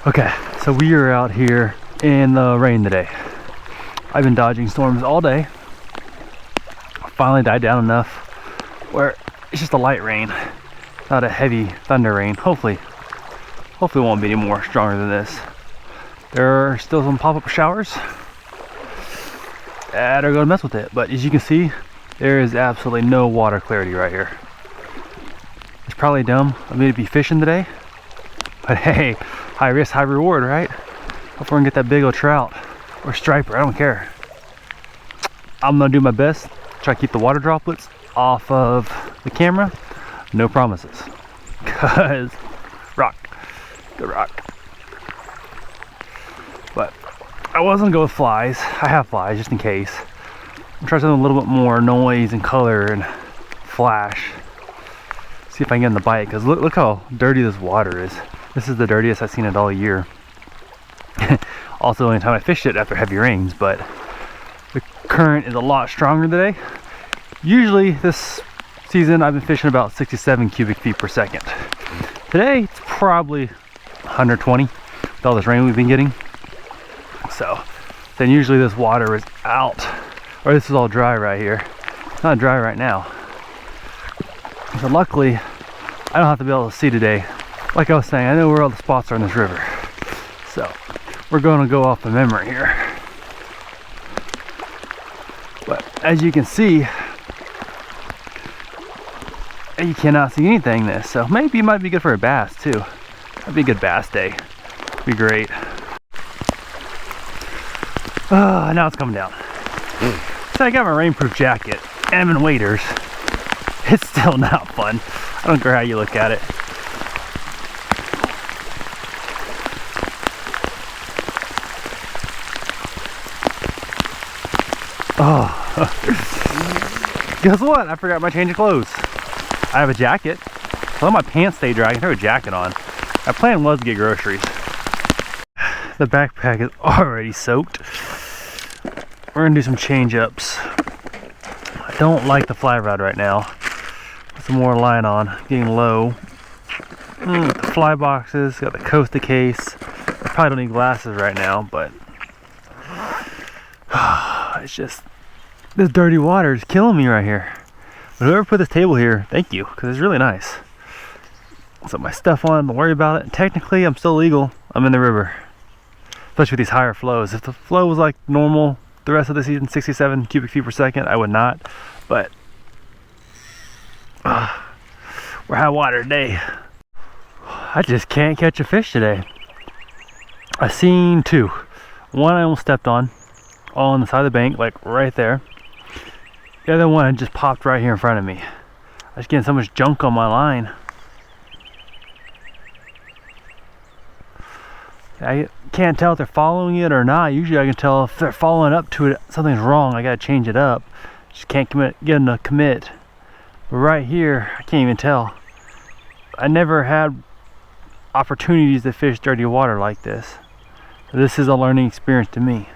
Okay, so we are out here in the rain today. I've been dodging storms all day. Finally died down enough where it's just a light rain, not a heavy thunder rain. Hopefully it won't be any more stronger than this. There are still some pop-up showers that are gonna mess with it, but as you can see, there is absolutely no water clarity right here. It's probably dumb of me to be fishing today, but hey, high risk, high reward, right? Hope we're gonna get that big old trout or striper, I don't care. I'm gonna do my best, try to keep the water droplets off of the camera. No promises, cause rock, good rock. But I was gonna go with flies. I have flies just in case. I'm trying something a little bit more noise and color and flash. See if I can get in the bite, because look how dirty this water is. This is the dirtiest I've seen it all year. Also, the only time I fished it after heavy rains, but the current is a lot stronger today. Usually this season I've been fishing about 67 cubic feet per second. Today it's probably 120 with all this rain we've been getting. So then usually this water is out, or this is all dry right here. It's not dry right now. So luckily I don't have to be able to see today. Like I was saying, I know where all the spots are in this river. So we're going to go off of memory here. But as you can see, you cannot see anything this. So maybe it might be good for a bass too. That'd be a good bass day. Be great. Now it's coming down. So I got my rainproof jacket and I'm in waders. It's still not fun. I don't care how you look at it. Oh, guess what? I forgot my change of clothes. I have a jacket. So let my pants stay dry. I can throw a jacket on. My plan was to get groceries. The backpack is already soaked. We're gonna do some change ups. I don't like the fly rod right now. Put some more line on, getting low. The fly boxes, got the Costa case. I probably don't need glasses right now, but it's just, this dirty water is killing me right here. But whoever put this table here, thank you, because it's really nice. So my stuff on, don't worry about it. Technically, I'm still legal. I'm in the river, especially with these higher flows. If the flow was like normal the rest of the season, 67 cubic feet per second, I would not. But we're high water today. I just can't catch a fish today. I seen two. One I almost stepped on the side of the bank, like right there. The other one just popped right here in front of me. I was getting so much junk on my line. I can't tell if they're following it or not. Usually I can tell if they're following up to it, something's wrong. I gotta change it up. Just can't get them to commit. But right here, I can't even tell. I never had opportunities to fish dirty water like this. So this is a learning experience to me.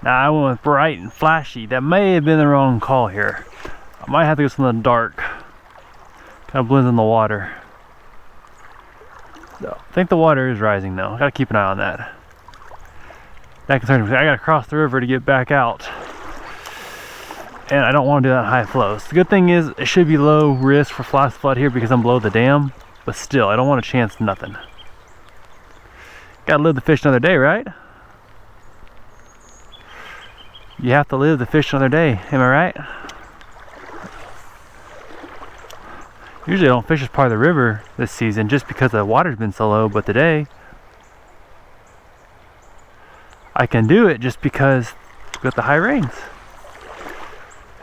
Now I went with bright and flashy. That may have been the wrong call here. I might have to go something dark. Kind of blends in the water. So I think the water is rising though. I gotta keep an eye on that. That concerns me. I gotta cross the river to get back out. And I don't want to do that in high flows. The good thing is it should be low risk for flash flood here because I'm below the dam. But still, I don't want to chance nothing. Gotta live to fish another day, right? You have to live to fish another day, am I right? Usually I don't fish this part of the river this season just because the water's been so low, but today I can do it just because with the high rains.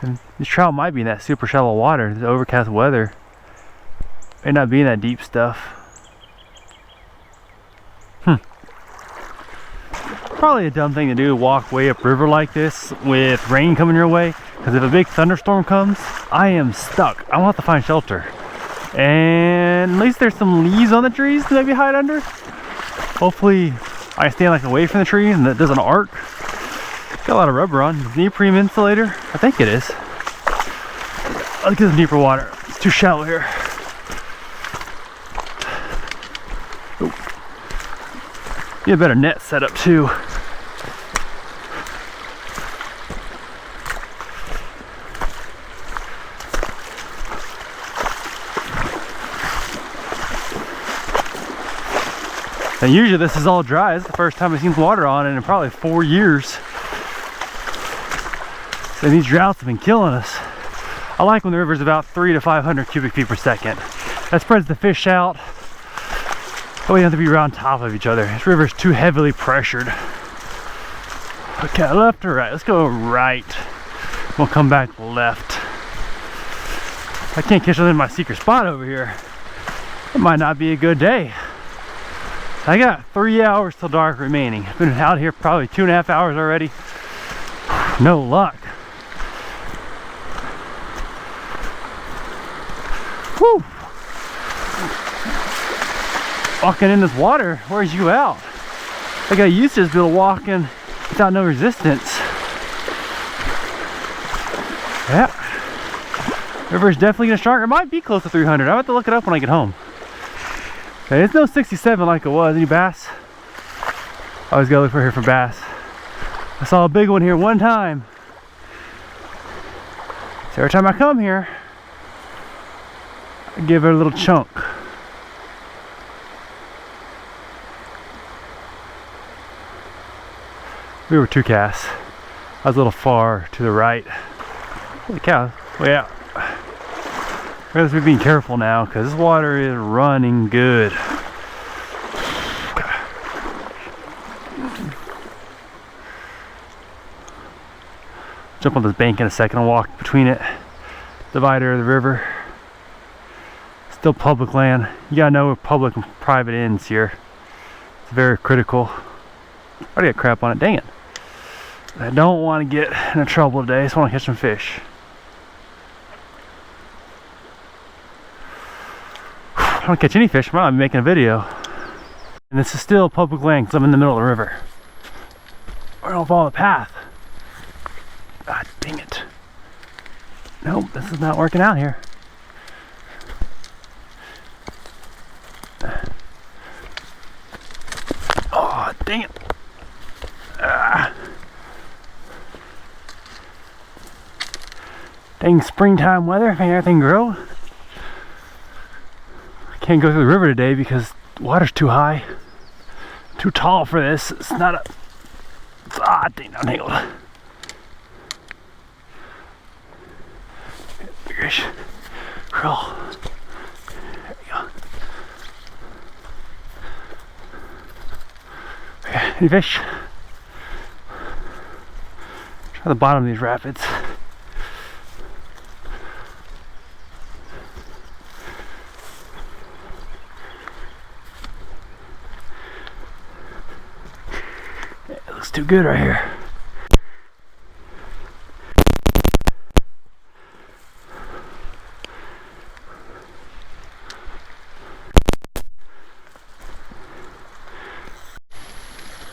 And these trout might be in that super shallow water, the overcast weather. May not be in that deep stuff. Probably a dumb thing to do, walk way upriver like this with rain coming your way, because if a big thunderstorm comes, I am stuck. I won't have to find shelter. And at least there's some leaves on the trees to maybe hide under. Hopefully I stand like away from the tree and that doesn't arc. Got a lot of rubber on. Neoprene insulator? I think it is. Let's get some deeper water. It's too shallow here. Need a better net setup too. And usually this is all dry. This is the first time I've seen water on it in probably 4 years. And these droughts have been killing us. I like when the river's about 300 to 500 cubic feet per second. That spreads the fish out. But we have to be around top of each other. This river's too heavily pressured. Okay, left or right? Let's go right. We'll come back left. I can't catch it in my secret spot over here. It might not be a good day. I got 3 hours till dark remaining. I've been out here probably 2.5 hours already. No luck. Whew. Walking in this water wears you out. I got used to just be able to walk in without no resistance. Yeah. River's definitely getting stronger. It might be close to 300. I'll have to look it up when I get home. Okay, it's no 67 like it was. Any bass? I always gotta look for here for bass. I saw a big one here one time. So every time I come here, I give it a little chunk. We were 2 casts. I was a little far to the right. Holy cow, way out. I guess we're being careful now because this water is running good. Jump on this bank in a second and walk between it. Divider of the river. Still public land. You gotta know where public and private ends here. It's very critical. I already got crap on it, dang it. I don't want to get into trouble today, I just want to catch some fish. I don't catch any fish, I might be making a video. And this is still public land because I'm in the middle of the river. I don't follow the path. God dang it. Nope, this is not working out here. Oh, dang it. Dang springtime weather, making everything grow. I can't go through the river today because the water's too high. Too tall for this. It's not a... Ah, dang, untangled. Fish. Roll. There we go. Okay, any fish? Try the bottom of these rapids. It looks too good right here.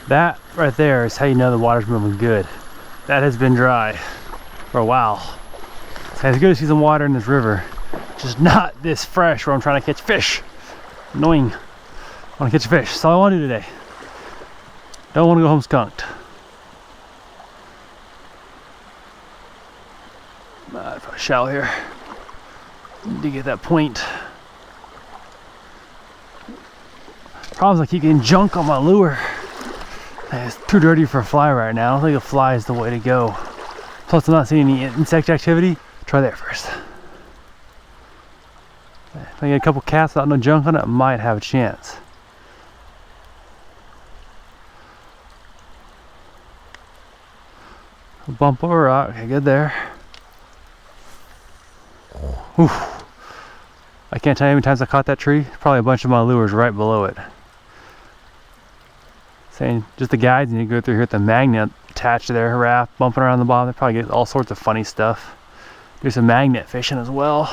That right there is how you know the water's moving good. That has been dry for a while. So it's good to see some water in this river. Just not this fresh where I'm trying to catch fish. Annoying. I want to catch fish. That's all I want to do today. Don't want to go home skunked. Probably shallow here. Need to get that point. Problems I keep getting junk on my lure. It's too dirty for a fly right now. I don't think a fly is the way to go. Plus I'm not seeing any insect activity. Try that first. If I get a couple casts without no junk on it, I might have a chance. A bump over rock, okay, good there. Whew. I can't tell you how many times I caught that tree. Probably a bunch of my lures right below it. Saying just the guides, and you go through here with the magnet attached to their raft, bumping around the bottom. They probably get all sorts of funny stuff. Do some magnet fishing as well.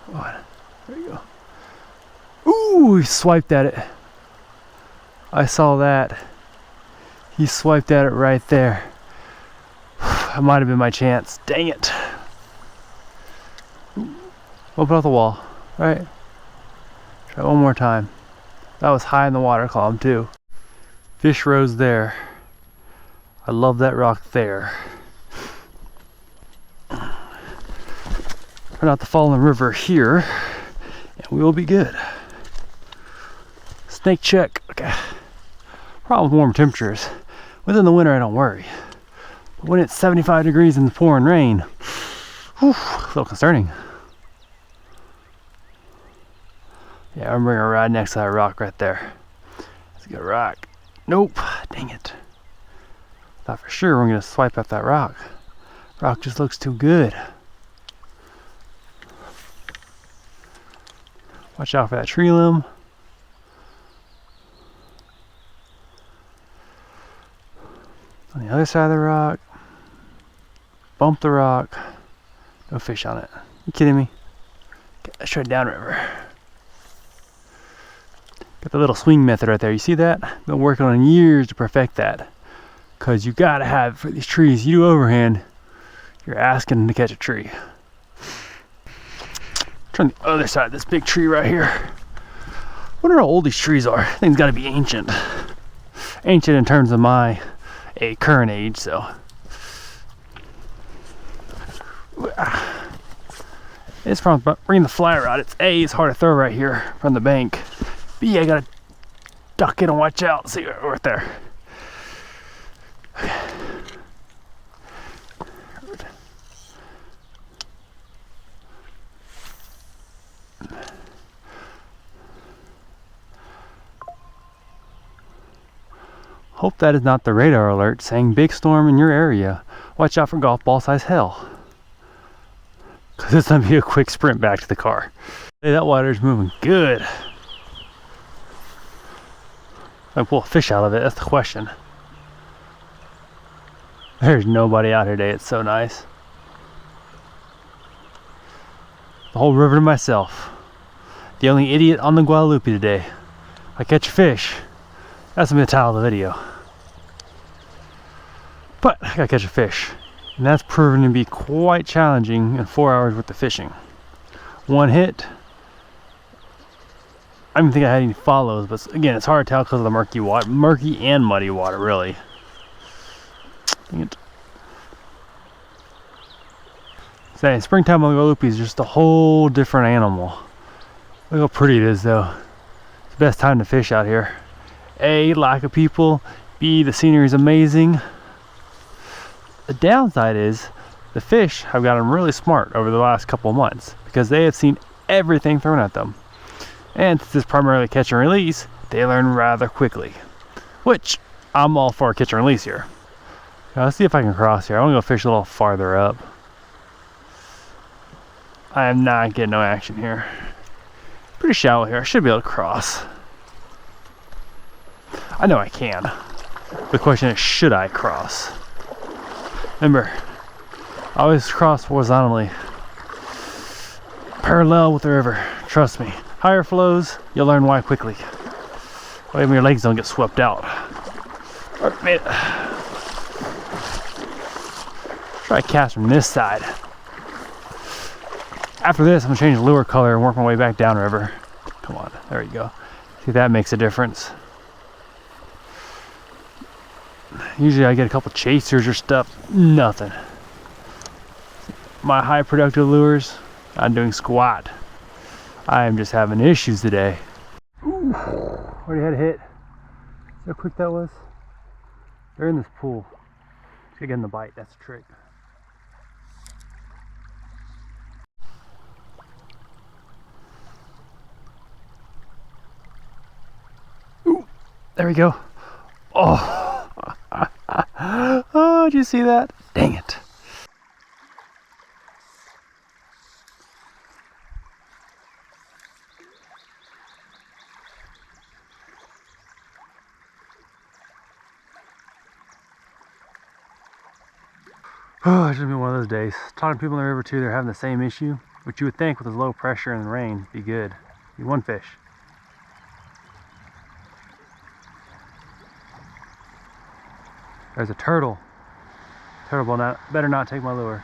What? There you go. Ooh, he swiped at it. I saw that. He swiped at it right there. That might have been my chance. Dang it. Open off the wall. Right. Try one more time. That was high in the water column too. Fish rose there. I love that rock there. Try not to fall in the river here, and we will be good. Snake check. Okay. Problem with warm temperatures. Within the winter, I don't worry. But when it's 75 degrees and pouring rain, whew, a little concerning. Yeah, I'm bringing a rod next to that rock right there. That's a good rock. Nope. Dang it. Thought for sure we're going to swipe up that rock. Rock just looks too good. Watch out for that tree limb. On the other side of the rock. Bump the rock. No fish on it. You kidding me? Okay, let's try downriver. Got the little swing method right there. You see that? Been working on years to perfect that. Because you gotta have, for these trees, you do overhand, you're asking to catch a tree. Try on the other side of this big tree right here. I wonder how old these trees are. Things gotta be ancient. Ancient in terms of my current age, so. It's from bringing the fly rod. It's hard to throw right here from the bank. B, I gotta duck in and watch out. See right there. Okay. Hope that is not the radar alert saying big storm in your area. Watch out for golf ball size hail. Because it's going to be a quick sprint back to the car. Hey, that water's moving good. I pull a fish out of it, that's the question. There's nobody out here today, it's so nice. The whole river to myself. The only idiot on the Guadalupe today. If I catch a fish, that's gonna be the title of the video. But I gotta catch a fish. And that's proven to be quite challenging in 4 hours worth of fishing. One hit. I don't even think I had any follows, but again, it's hard to tell because of the murky water, murky and muddy water, really. Dang it. Say, springtime on the Guadalupe is just a whole different animal. Look how pretty it is, though. It's the best time to fish out here. A, lack of people. B, the scenery is amazing. The downside is the fish have gotten really smart over the last couple of months because they have seen everything thrown at them. And since it's primarily catch and release, they learn rather quickly. Which, I'm all for catch and release here. Now, let's see if I can cross here. I want to go fish a little farther up. I am not getting no action here. Pretty shallow here. I should be able to cross. I know I can. The question is, should I cross? Remember, I always cross horizontally. Parallel with the river. Trust me. Higher flows, you'll learn why quickly. Wait, your legs don't get swept out. Alright, made it. Try to cast from this side. After this, I'm gonna change the lure color and work my way back downriver. Come on, there we go. See if that makes a difference. Usually I get a couple chasers or stuff. Nothing. My high productive lures, I'm doing squat. I am just having issues today. Ooh, already had a hit. See how quick that was? They're in this pool. Just gotta get in the bite, that's the trick. Ooh, there we go. Oh, oh, did you see that? Dang it. Oh, it's just been one of those days. Talking to people in the river too, they're having the same issue, which you would think with this low pressure and the rain, be good. Be one fish. There's a turtle. Turtle better not take my lure.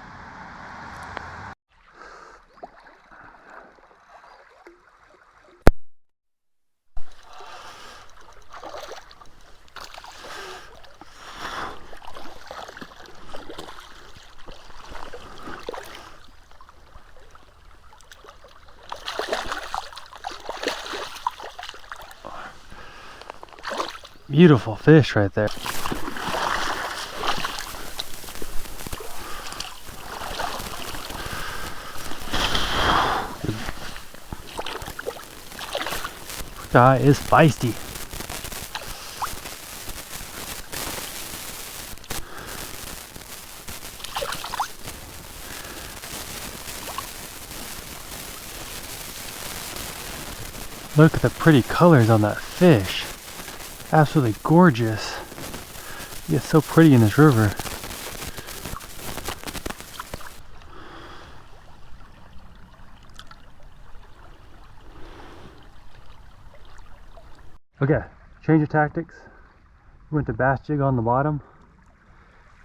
Beautiful fish right there. Guy is feisty. Look at the pretty colors on that fish. Absolutely gorgeous. It's so pretty in this river. Okay, change of tactics. We went to bass jig on the bottom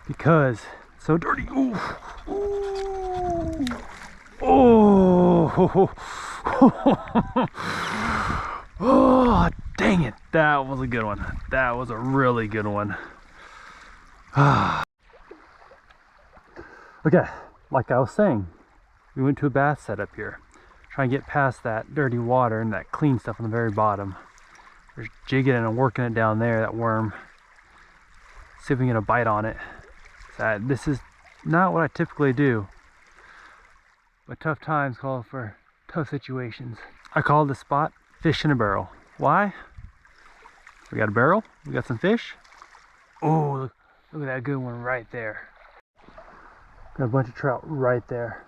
because it's so dirty. Ooh. Ooh. Oh. Oh, dang it. That was a good one. That was a really good one. Okay, like I was saying, we went to a bass setup here. Trying to get past that dirty water and that clean stuff on the very bottom. We're jigging it and working it down there, that worm. See if we can get a bite on it. This is not what I typically do. But tough times call for tough situations. I call this spot fish in a barrel. Why? We got a barrel, we got some fish. Oh, look at that good one right there. Got a bunch of trout right there.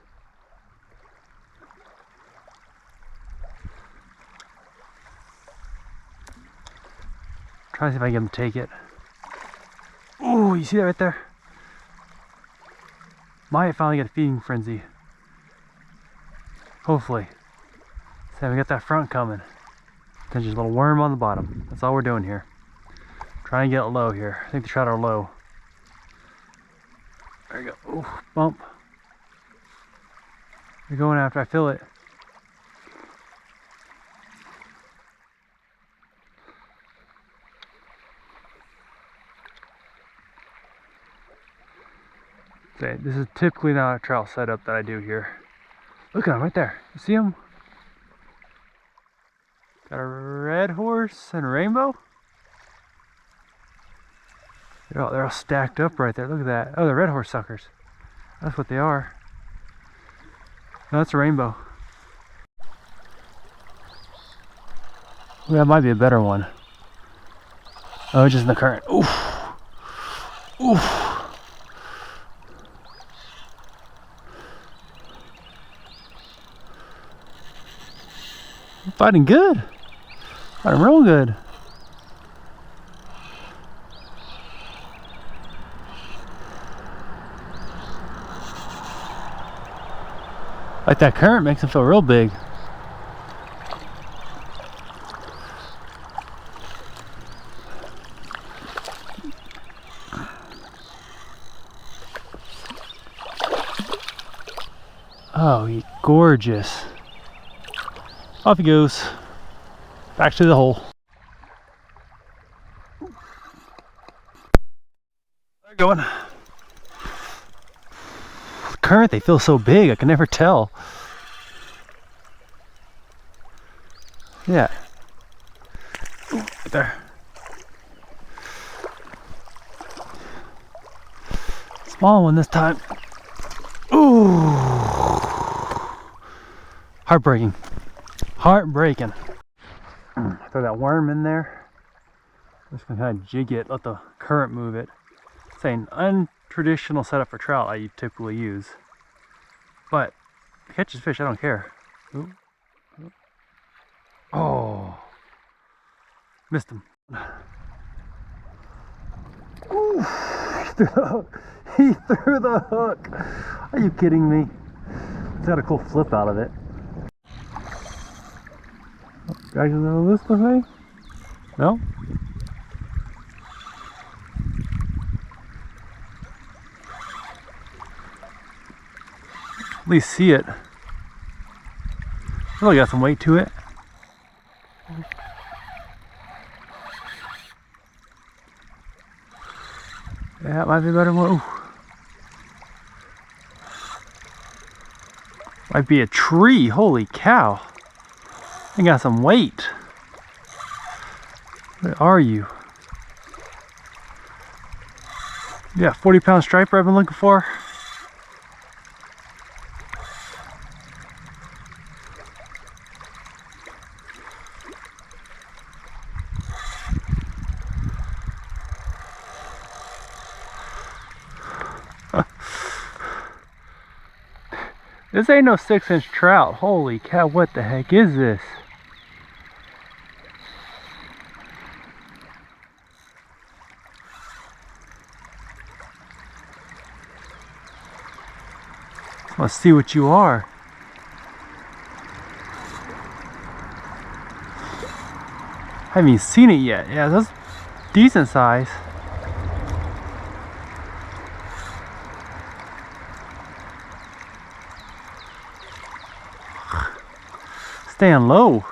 Trying to see if I can get him to take it. Oh, you see that right there? Might finally get a feeding frenzy. Hopefully. So we got that front coming. Then just a little worm on the bottom. That's all we're doing here. Trying to get it low here. I think the trout are low. There you go. Ooh, bump. You're going after I feel it. Okay, this is typically not a trout setup that I do here. Look at him right there. You see him? Got a red horse and a rainbow. They're all stacked up right there. Look at that. Oh, the red horse suckers. That's what they are. No, that's a rainbow. Ooh, that might be a better one. Oh, it's just in the current. Oof. Oof. I'm fighting good. Fighting real good. Like that current makes them feel real big. Oh, he's gorgeous. Off he goes. Back to the hole. They're going. Current, they feel so big, I can never tell. Yeah. Ooh, right there. Small one this time. Ooh. Heartbreaking. Heartbreaking. Throw that worm in there. I'm just gonna kind of jig it, let the current move it. It's an untraditional setup for trout I typically use. But if it catches fish, I don't care. Ooh. Oh, missed him. Ooh, he threw the hook. He threw the hook. Are you kidding me? It's got a cool flip out of it. Guys, is it this way? No? At least see it. Really got some weight to it. Yeah, it might be a better one. Ooh. Might be a tree. Holy cow. I got some weight. Where are you? Yeah, 40-pound striper I've been looking for. This ain't no 6-inch trout. Holy cow, what the heck is this? Let's see what you are. Haven't even seen it yet. Yeah, that's decent size. Staying low.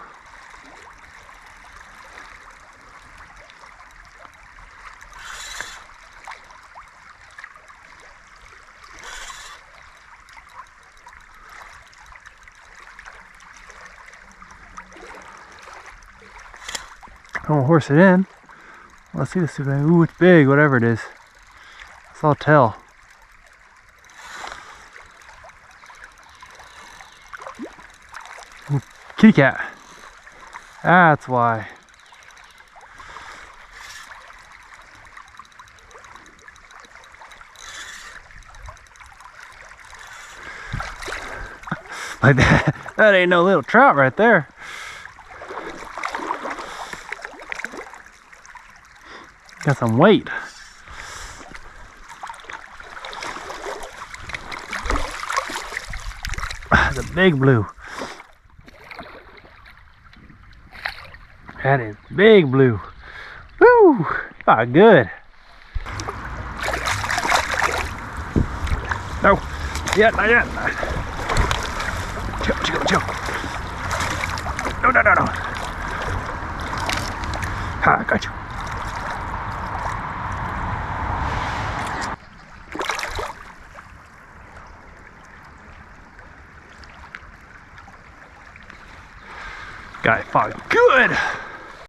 I'm gonna horse it in. Let's see this. Ooh, it's big, whatever it is. That's all I'll tell. Ooh, kitty cat. That's why. Like that. That ain't no little trout right there. Got some weight. That's a big blue. That is big blue. Woo! Ah, good. No, yet, not yet. Chill, chill, chill. No, no, no, no. Ha, I got you. Got it, fine. Good.